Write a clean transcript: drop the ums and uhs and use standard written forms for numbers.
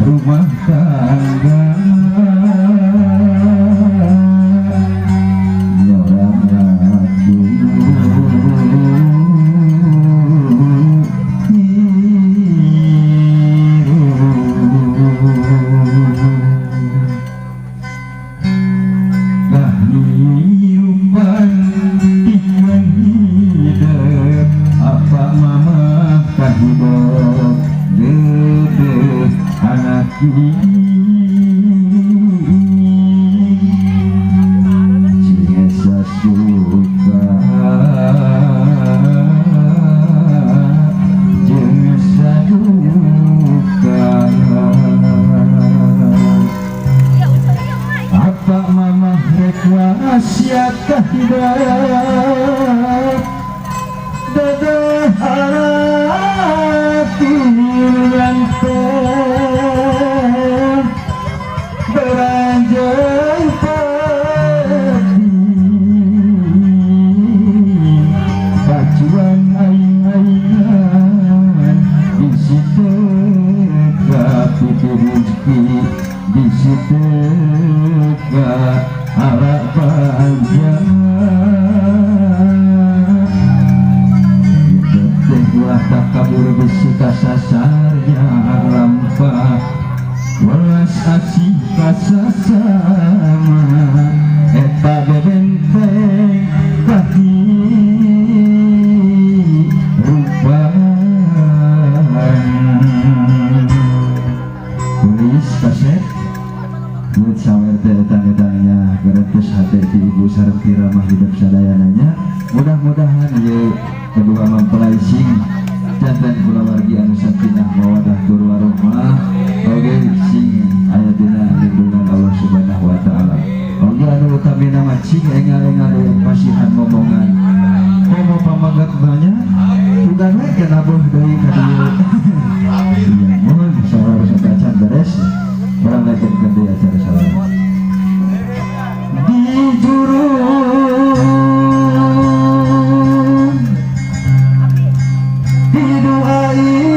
rumah tangga nyorang lagu kehidupan dengan hidup apa mama kahidop dede anak ini Ciesa suka jeung saduka apa mama rek wasiat kahidop dede hati yang beranjak padi pacuan aing-aingan di situ kapiti rezeki di situ ka ala panjang ulah tak kabur bisi kasasarnya lampah welas asih kasasama eta bebenteng kahirupan tulis kaset buat sawer teh etang-etangnya geretes hati di ibu sareng tiramah hidup sadayananya mudah-mudahan ye kedua mempelai sing jantan kulawargi anu sakinah mawadah tur warohmah oge sing aya dina lindungan Allah Subhanahu wa taala. Oge anu utamina mah cing engal-engal pasihan ngomongan. Komo pamagat banyak tugan we kana boh deui ka dieu. Iya, mohon sabar sabacan beres. Barang lakeun deui acara salat. Di jurung hidup aing